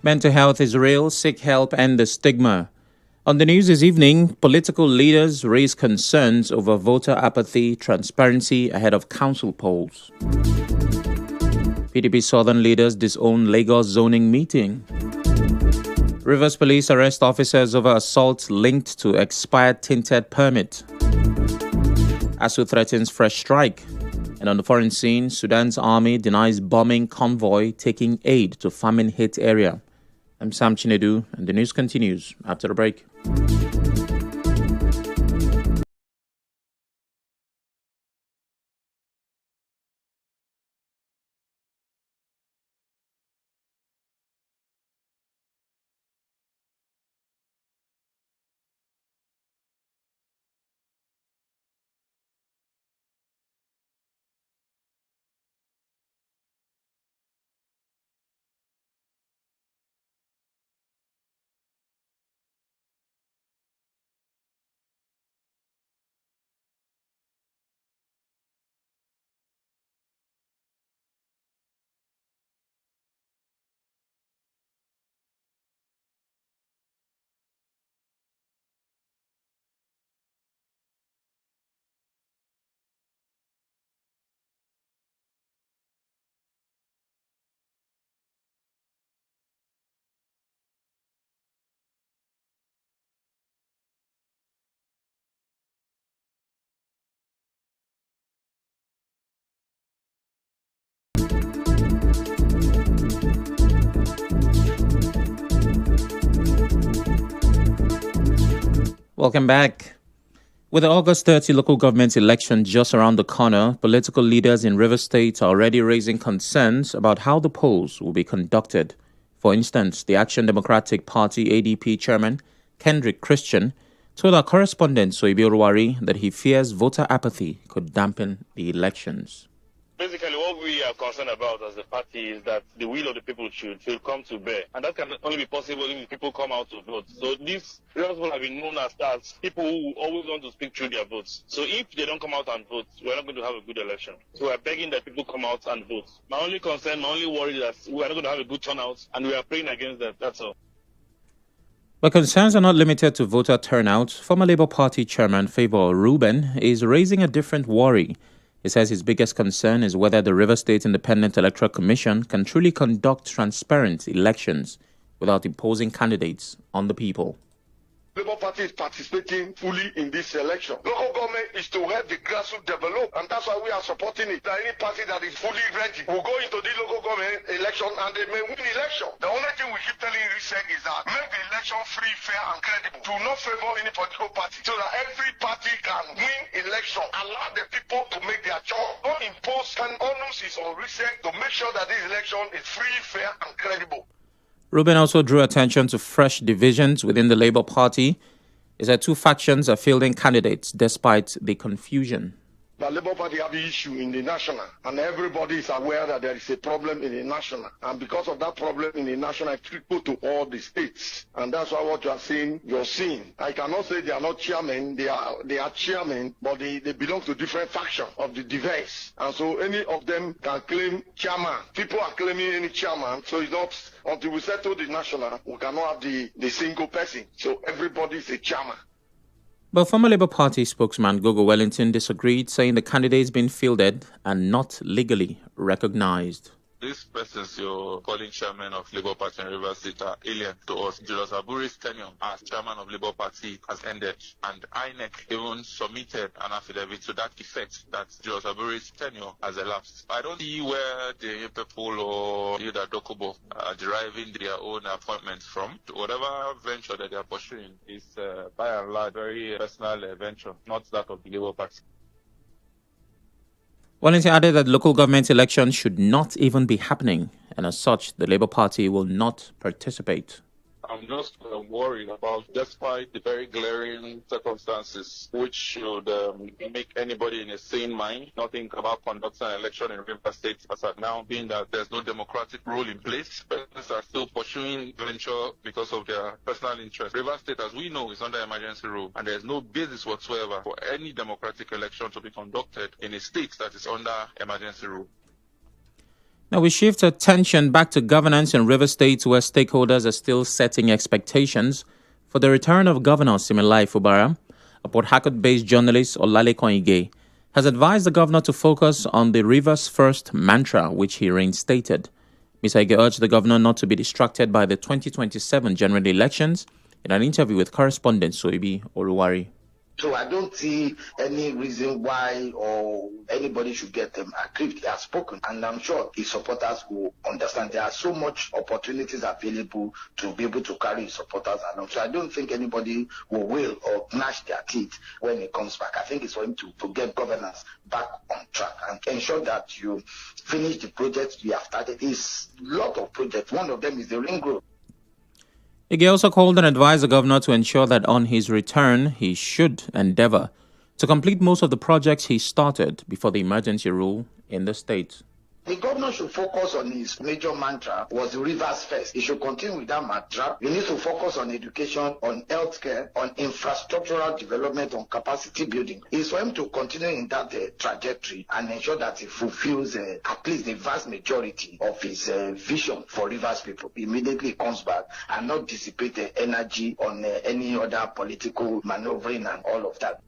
Mental health is real, seek help, and the stigma. On the news this evening, political leaders raise concerns over voter apathy, transparency ahead of council polls. PDP Southern leaders disown Lagos zoning meeting. Rivers police arrest officers over assault linked to expired tinted permit. ASU threatens fresh strike. And on the foreign scene, Sudan's army denies bombing convoy taking aid to famine-hit area. I'm Sam Chinedu, and the news continues after the break. Welcome back. With the August 30 local government election just around the corner, political leaders in Rivers State are already raising concerns about how the polls will be conducted. For instance, the Action Democratic Party ADP chairman, Kendrick Christian, told our correspondent Soibi Oruwari that he fears voter apathy could dampen the elections. Basically, what we are concerned about as a party is that the will of the people should come to bear. And that can only be possible if people come out to vote. So these people have been known as people who always want to speak through their votes. So if they don't come out and vote, we're not going to have a good election. So we're begging that people come out and vote. My only concern, my only worry is that we're not going to have a good turnout, and we are praying against that. That's all. But concerns are not limited to voter turnout. Former Labour Party chairman Favour Ruben is raising a different worry. He says his biggest concern is whether the Rivers State Independent Electoral Commission can truly conduct transparent elections without imposing candidates on the people. Labour Party is participating fully in this election. Local government is to help the grassroots develop, and that's why we are supporting it. That any party that is fully ready will go into the local government election and they may win election. The only thing we keep telling RISEC is that make the election free, fair, and credible. Do not favor any political party so that every party can win election. Allow the people to make their choice. Don't impose an onus on RISEC to make sure that this election is free, fair, and credible. Ruben also drew attention to fresh divisions within the Labour Party. He said two factions are fielding candidates despite the confusion. The Labour Party have the issue in the national, and everybody is aware that there is a problem in the national. And because of that problem in the national, it trickles to all the states. And that's why what you are seeing, you're seeing. I cannot say they are not chairmen, they are chairmen, but they belong to different factions of the device. And so any of them can claim chairman. People are claiming any chairman, so it's not, until we settle the national, we cannot have the single person. So everybody is a chairman. But former Labour Party spokesman Gogo Wellington disagreed, saying the candidates being fielded are not legally recognized. These persons you're calling chairman of Labour Party in Rivers State are alien to us. Julius Aburi's tenure as chairman of Labour Party has ended, and INEC even submitted an affidavit to that effect that Julius Aburi's tenure has elapsed. I don't see where the people or Yuda Dokubo are deriving their own appointments from. Whatever venture that they are pursuing is by and large very personal venture, not that of the Labour Party. Wellington added that local government elections should not even be happening, and as such, the Labour Party will not participate. I'm just worried about, despite the very glaring circumstances which should make anybody in a sane mind not think about conducting an election in River State as at now, being that there's no democratic rule in place. Persons are still pursuing venture because of their personal interest. River State, as we know, is under emergency rule, and there's no basis whatsoever for any democratic election to be conducted in a state that is under emergency rule. Now we shift attention back to governance in River State, where stakeholders are still setting expectations for the return of Governor Siminalayi Fubara. A Port Harcourt-based journalist, Olalekan Ige, has advised the governor to focus on the Rivers First mantra, which he reinstated. Mr. Ige urged the governor not to be distracted by the 2027 general elections in an interview with correspondent Soibi Oluwari. So I don't see any reason why or anybody should get aggrieved. He has spoken, and I'm sure his supporters will understand. There are so much opportunities available to be able to carry his supporters along. So I don't think anybody will or gnash their teeth when he comes back. I think it's for him to get governance back on track and ensure that you finish the projects you have started. It's a lot of projects. One of them is the ring road. Ige also called and advised the governor to ensure that on his return, he should endeavor to complete most of the projects he started before the emergency rule in the state. The governor should focus on his major mantra was Rivers First. He should continue with that mantra. He needs to focus on education, on healthcare, on infrastructural development, on capacity building. It's for him to continue in that trajectory and ensure that he fulfills at least the vast majority of his vision for Rivers people. Immediately comes back and not dissipate the energy on any other political maneuvering and all of that.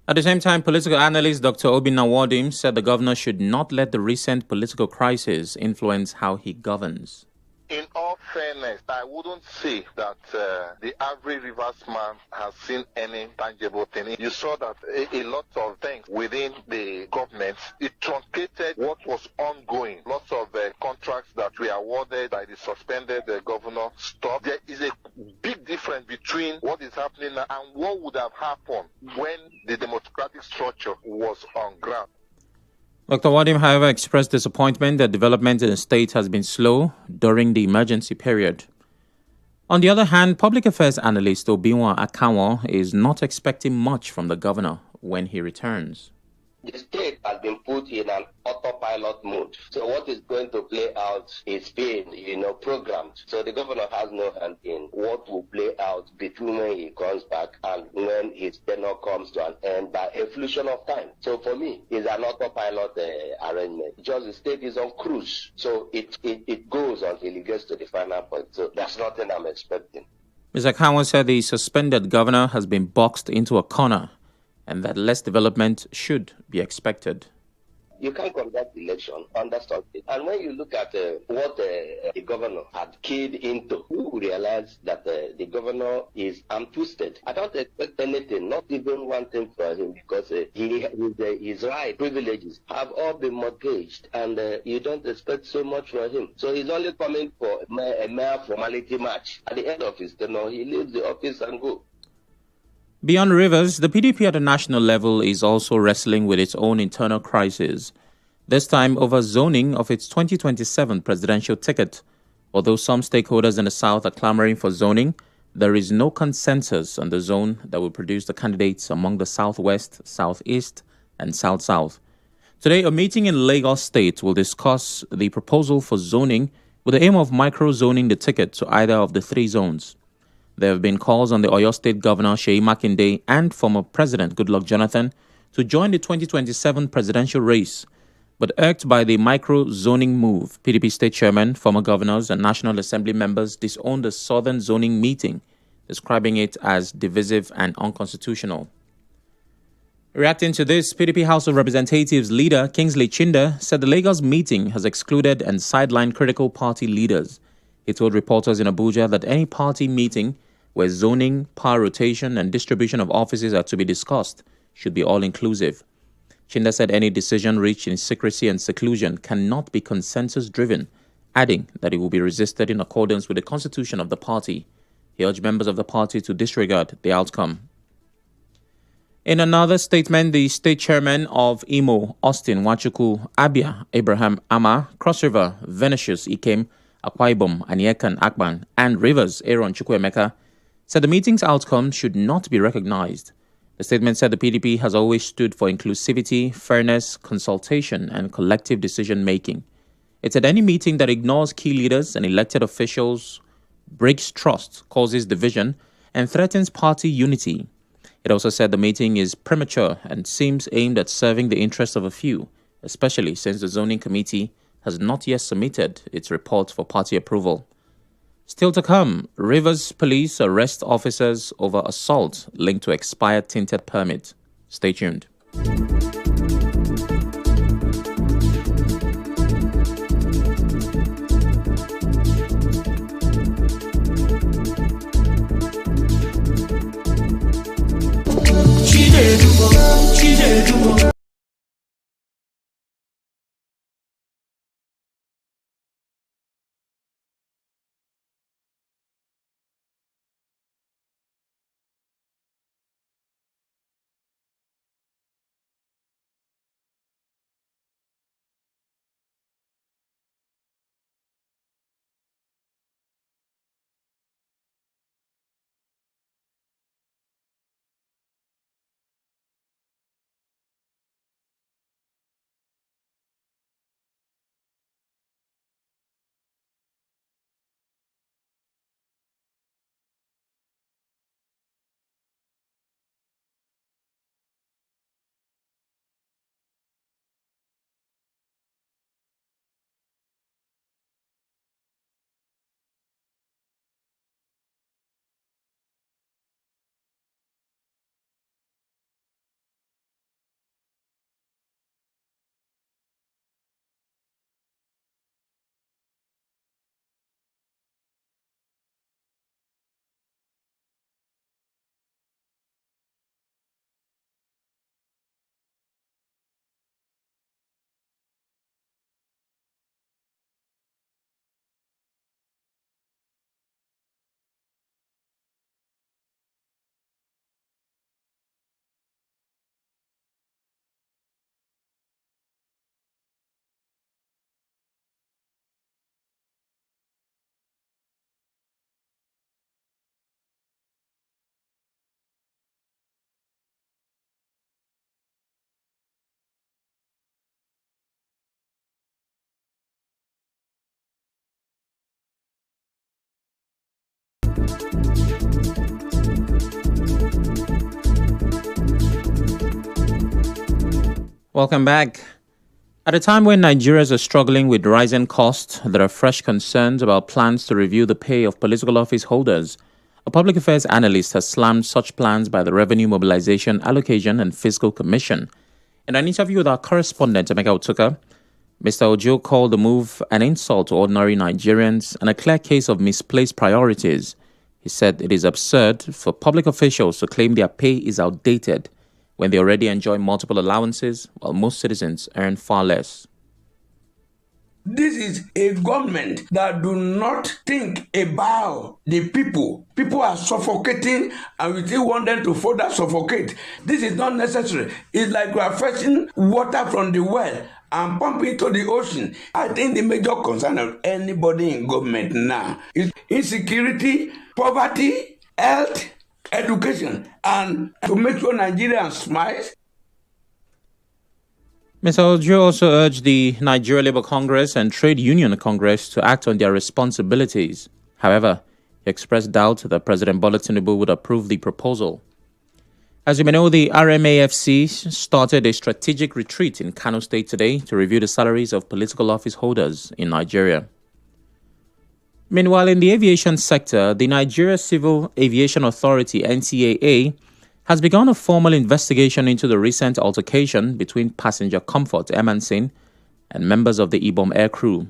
At the same time, political analyst Dr. Obinna Wadim said the governor should not let the recent political crisis influence how he governs. In all fairness, I wouldn't say that the average Rivers man has seen any tangible thing. You saw that a lot of things within the government, it truncated what was ongoing. Lots of contracts that were awarded by the suspended governor stopped. There is a big difference between what is happening now and what would have happened when the democratic structure was on ground. Dr. Wadim, however, expressed disappointment that development in the state has been slow during the emergency period. On the other hand, public affairs analyst Obinwa Akanwo is not expecting much from the governor when he returns. The state has been put in an autopilot mode. So what is going to play out is being, programmed. So the governor has no hand in what will play out between when he comes back and when his tenure comes to an end by a flution of time. So for me, it's an autopilot arrangement. Just the state is on cruise. So it goes until it gets to the final point. So that's nothing I'm expecting. Mr. Akanwo said the suspended governor has been boxed into a corner and that less development should be expected. You can't conduct the election under something. And when you look at what the governor had keyed into, you will realize that the governor is twisted. I don't expect anything, not even one thing from him, because his right, privileges have all been mortgaged, and you don't expect so much from him. So he's only coming for a mere formality match. At the end of his tenure, he leaves the office and goes. Beyond Rivers, the PDP at the national level is also wrestling with its own internal crisis, this time over zoning of its 2027 presidential ticket. Although some stakeholders in the South are clamoring for zoning, there is no consensus on the zone that will produce the candidates among the Southwest, Southeast, and South-South. Today, a meeting in Lagos State will discuss the proposal for zoning with the aim of micro-zoning the ticket to either of the three zones. There have been calls on the Oyo State Governor Seyi Makinde and former President Goodluck Jonathan to join the 2027 presidential race. But irked by the micro-zoning move, PDP State Chairman, former governors and National Assembly members disowned the Southern Zoning meeting, describing it as divisive and unconstitutional. Reacting to this, PDP House of Representatives leader Kingsley Chinda said the Lagos meeting has excluded and sidelined critical party leaders. He told reporters in Abuja that any party meeting where zoning, power rotation, and distribution of offices are to be discussed should be all-inclusive. Chinda said any decision reached in secrecy and seclusion cannot be consensus-driven, adding that it will be resisted in accordance with the constitution of the party. He urged members of the party to disregard the outcome. In another statement, the state chairman of Imo, Austin Nwachukwu, Abia, Abraham Ama, Cross River, Venetius Ikem, Akwa Ibom, Anieka Akpan, and Rivers, Aaron Chukwuemeka, said the meeting's outcome should not be recognized. The statement said the PDP has always stood for inclusivity, fairness, consultation, and collective decision-making. It said any meeting that ignores key leaders and elected officials breaks trust, causes division, and threatens party unity. It also said the meeting is premature and seems aimed at serving the interests of a few, especially since the zoning committee has not yet submitted its report for party approval. Still to come, Rivers police arrest officers over assault linked to expired tinted permit. Stay tuned. Chinedu. Welcome back. At a time when Nigerians are struggling with rising costs, there are fresh concerns about plans to review the pay of political office holders. A public affairs analyst has slammed such plans by the Revenue Mobilization, Allocation and Fiscal Commission. In an interview with our correspondent, Emeka Otuka, Mr. Ojo called the move an insult to ordinary Nigerians and a clear case of misplaced priorities. He said it is absurd for public officials to claim their pay is outdated when they already enjoy multiple allowances, while most citizens earn far less. This is a government that do not think about the people. People are suffocating and we still want them to further suffocate. This is not necessary. It's like we are fetching water from the well and pumping it to the ocean. I think the major concern of anybody in government now is insecurity, poverty, health, education, and to make sure Nigerians smile. Mr. Ojo also urged the Nigeria Labour Congress and Trade Union Congress to act on their responsibilities. However, he expressed doubt that President Bola Tinubu would approve the proposal. As you may know, the RMAFC started a strategic retreat in Kano State today to review the salaries of political office holders in Nigeria. Meanwhile, in the aviation sector, the Nigeria Civil Aviation Authority, NCAA, has begun a formal investigation into the recent altercation between passenger Comfort Emansin and members of the Ibom air crew.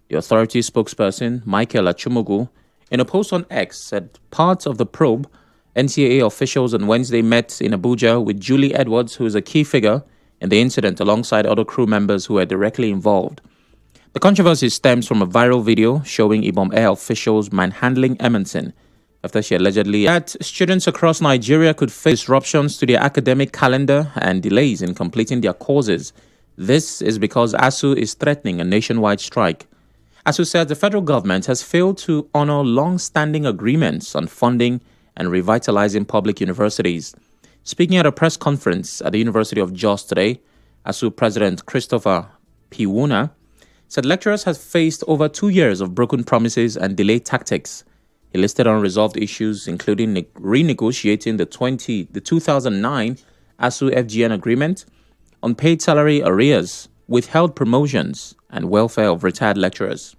The authority spokesperson, Michael Achumugu, in a post on X, said part of the probe, NCAA officials on Wednesday met in Abuja with Julie Edwards, who is a key figure in the incident alongside other crew members who were directly involved. The controversy stems from a viral video showing Ibom Air officials manhandling Emansin after she allegedly that students across Nigeria could face disruptions to their academic calendar and delays in completing their courses. This is because ASU is threatening a nationwide strike. ASU said the federal government has failed to honor long-standing agreements on funding and revitalizing public universities. Speaking at a press conference at the University of Jos today, ASU President Christopher Piwuna said lecturers have faced over 2 years of broken promises and delayed tactics. He listed unresolved issues, including renegotiating the 2009 ASU FGN agreement, unpaid salary arrears, withheld promotions, and welfare of retired lecturers.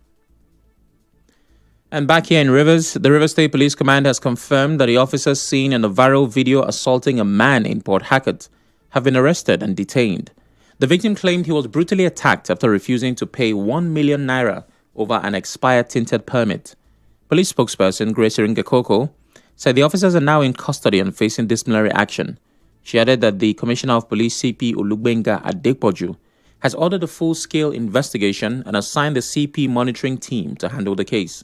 And back here in Rivers, the Rivers State Police Command has confirmed that the officers seen in the viral video assaulting a man in Port Harcourt have been arrested and detained. The victim claimed he was brutally attacked after refusing to pay 1 million naira over an expired tinted permit. Police spokesperson Grace Iringekoko said the officers are now in custody and facing disciplinary action. She added that the Commissioner of Police CP Olugbenga Adepoju has ordered a full-scale investigation and assigned the CP monitoring team to handle the case.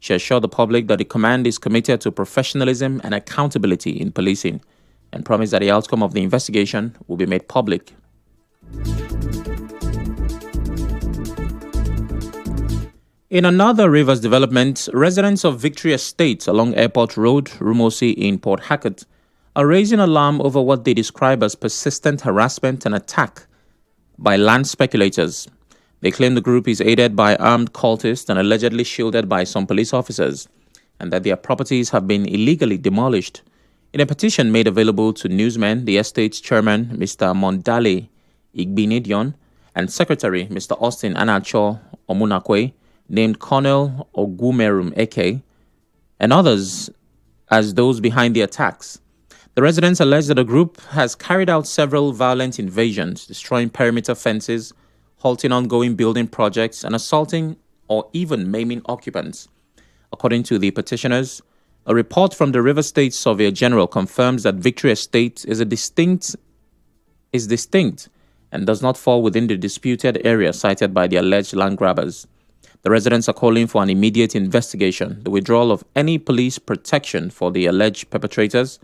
She assured the public that the command is committed to professionalism and accountability in policing and promised that the outcome of the investigation will be made public. In another Rivers development, residents of Victory Estate along Airport Road, Rumosi in Port Harcourt are raising alarm over what they describe as persistent harassment and attack by land speculators. They claim the group is aided by armed cultists and allegedly shielded by some police officers, and that their properties have been illegally demolished. In a petition made available to newsmen, the estate's chairman, Mr. Mondale Igbinedion, and secretary, Mr. Austin Anacho Omunakwe, named Colonel Ogumerum Eke, and others as those behind the attacks. The residents allege that the group has carried out several violent invasions, destroying perimeter fences, halting ongoing building projects, and assaulting or even maiming occupants. According to the petitioners, a report from the River State Surveyor General confirms that Victory Estate is distinct and does not fall within the disputed area cited by the alleged land grabbers. The residents are calling for an immediate investigation, the withdrawal of any police protection for the alleged perpetrators,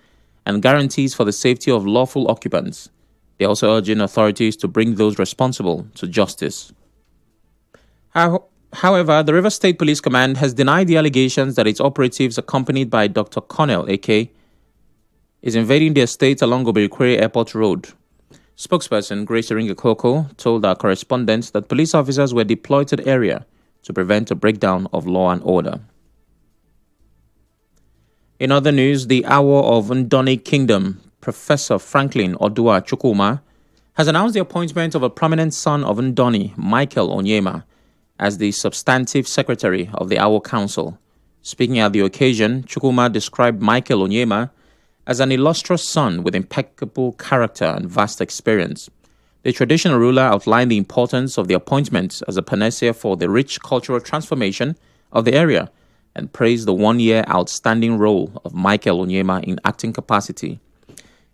and guarantees for the safety of lawful occupants. They are also urging authorities to bring those responsible to justice. However, the River State Police Command has denied the allegations that its operatives, accompanied by Dr. Cornell A.K., is invading the estate along Obirikwere Airport Road. Spokesperson Grace Iringekoko told our correspondents that police officers were deployed to the area to prevent a breakdown of law and order. In other news, the Awo of Ndoni Kingdom, Professor Franklin Odua Chukwuma, has announced the appointment of a prominent son of Ndoni, Michael Onyema, as the substantive secretary of the Awo Council. Speaking at the occasion, Chukwuma described Michael Onyema as an illustrious son with impeccable character and vast experience. The traditional ruler outlined the importance of the appointment as a panacea for the rich cultural transformation of the area and praised the one-year outstanding role of Michael Onyema in acting capacity.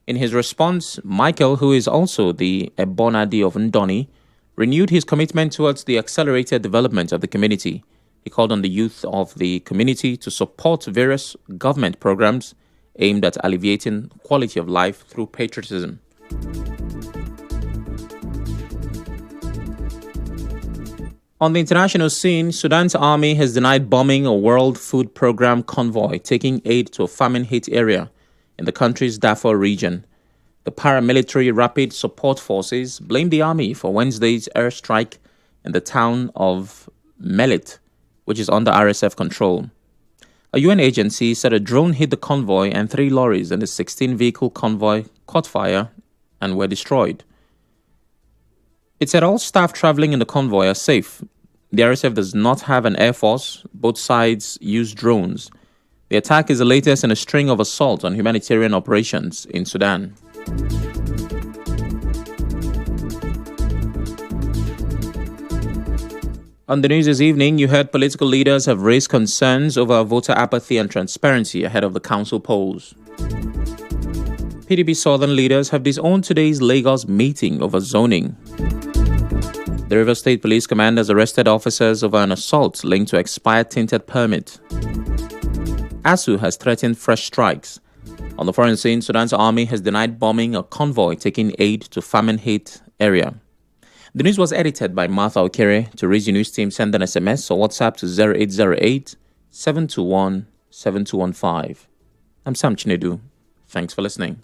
In his response, Michael, who is also the Ebonadi of Ndoni, renewed his commitment towards the accelerated development of the community. He called on the youth of the community to support various government programs aimed at alleviating quality of life through patriotism. On the international scene, Sudan's army has denied bombing a World Food Programme convoy taking aid to a famine-hit area in the country's Darfur region. The paramilitary Rapid Support Forces blamed the army for Wednesday's airstrike in the town of Melit, which is under RSF control. A UN agency said a drone hit the convoy and 3 lorries in the 16-vehicle convoy caught fire and were destroyed. It said all staff traveling in the convoy are safe. The RSF does not have an air force. Both sides use drones. The attack is the latest in a string of assaults on humanitarian operations in Sudan. On the news this evening, you heard political leaders have raised concerns over voter apathy and transparency ahead of the council polls. PDP Southern leaders have disowned today's Lagos meeting over zoning. The River State Police Command has arrested officers over an assault linked to expired tinted permit. ASU has threatened fresh strikes. On the foreign scene, Sudan's army has denied bombing a convoy taking aid to famine-hit area. The news was edited by Martha Okere. To reach the news team, send an SMS or WhatsApp to 0808 721 7215. I'm Sam Chinedu. Thanks for listening.